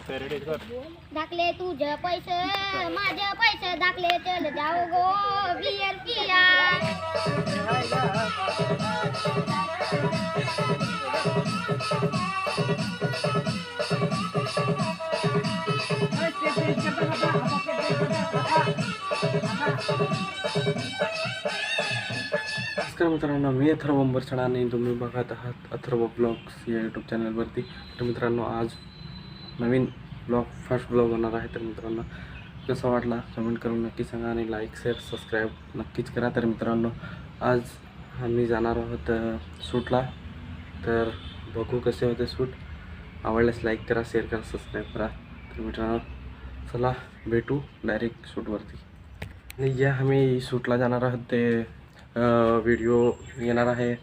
दाखले तुझे पैसे माझे पैसे दाखले चल जाओ गो बियर पिया नमस्कार मित्रांनो, मी अथर्व अंबरचणा आणि तुम्ही बघत आहात अथर्व ब्लॉग्स या यूट्यूब चॅनलवरती. तर मित्रांनो, आज नवीन ब्लॉग फर्स्ट ब्लॉग होणार आहे. तर मित्रांनो, कसा वाटला कमेंट करून नक्की सांगा आणि लाईक शेअर सबस्क्राईब नक्कीच करा. तर मित्रांनो, आज आम्ही जाणार आहोत शूटला. तर बघू कसे होते शूट. आवडल्यास लाईक करा, शेअर करा, सबस्क्राईब करा. तर मित्रांनो, चला भेटू डायरेक्ट शूटवरती. आणि या आम्ही शूटला जाणार आहोत ते व्हिडिओ येणार आहे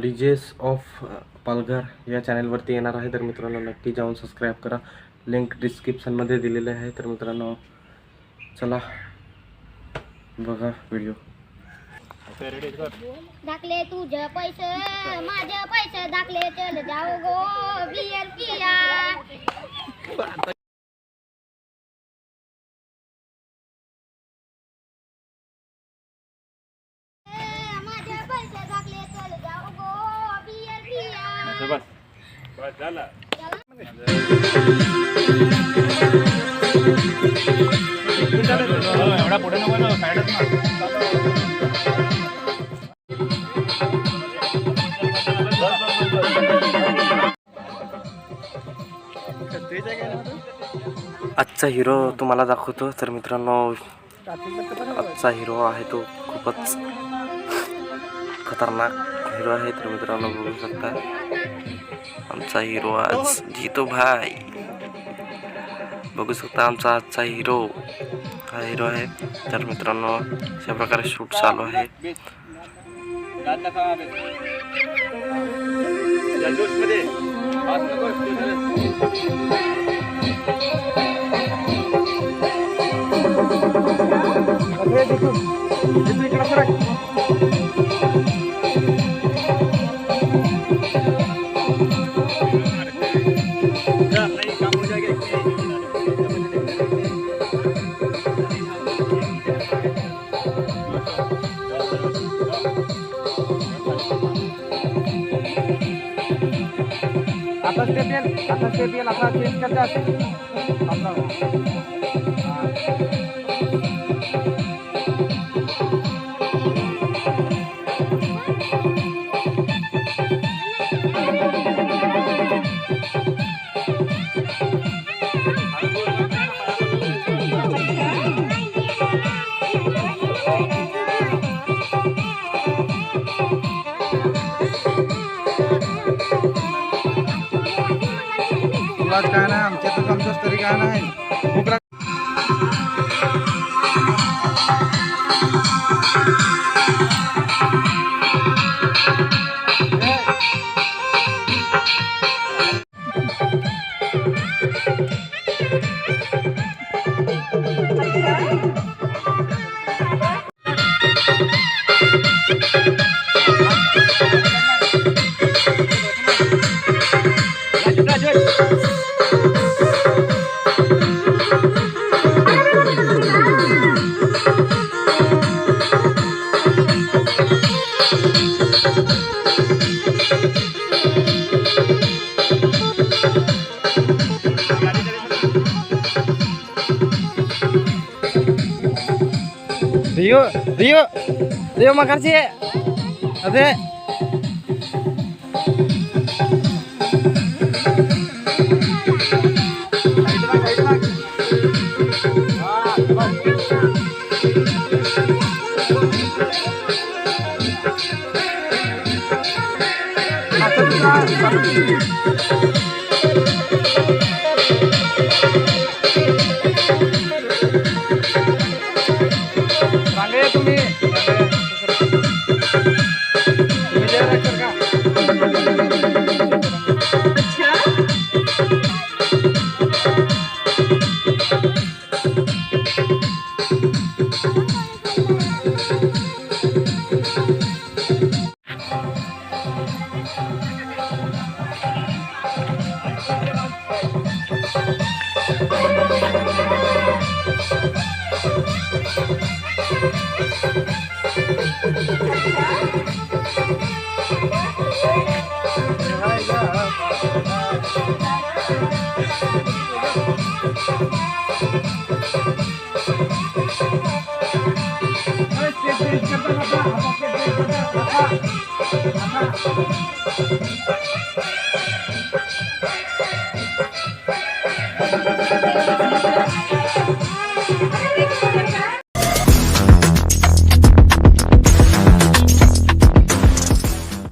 डीजेस ऑफ पालघर या चॅनलवरती येणार आहे. तर मित्रांनो, नक्की जाऊन सबस्क्राईब करा. लिंक डिस्क्रिप्शनमध्ये दिलेले आहे. तर मित्रांनो, चला बघा व्हिडिओ. दाखले तुझे पैसे माझे पैसे दाखले चल जाओ गो बियर पिया माझे पैसे दाखले चल जाओ गो बियर पिया बस बस झालं. एवढा पुढे नको ना, साईडच आजचा हिरो तुम्हाला दाखवतो. तर मित्रांनो, आजचा हिरो आहे तो खूपच खतरनाक हिरो आहे. तर मित्रांनो, बघू शकता आमचा हिरो आज जीतो भाई. बघू शकता आमचा आजचा हिरो हा हिरो आहे. तर मित्रांनो, अशा प्रकारे शूट चालू आहे. आता स्टेप येईल आता चेंज करते. काय नाही आमच्या तर आमच्याच तरी काय नाही. Rio makasih. Ade. स्टेप करता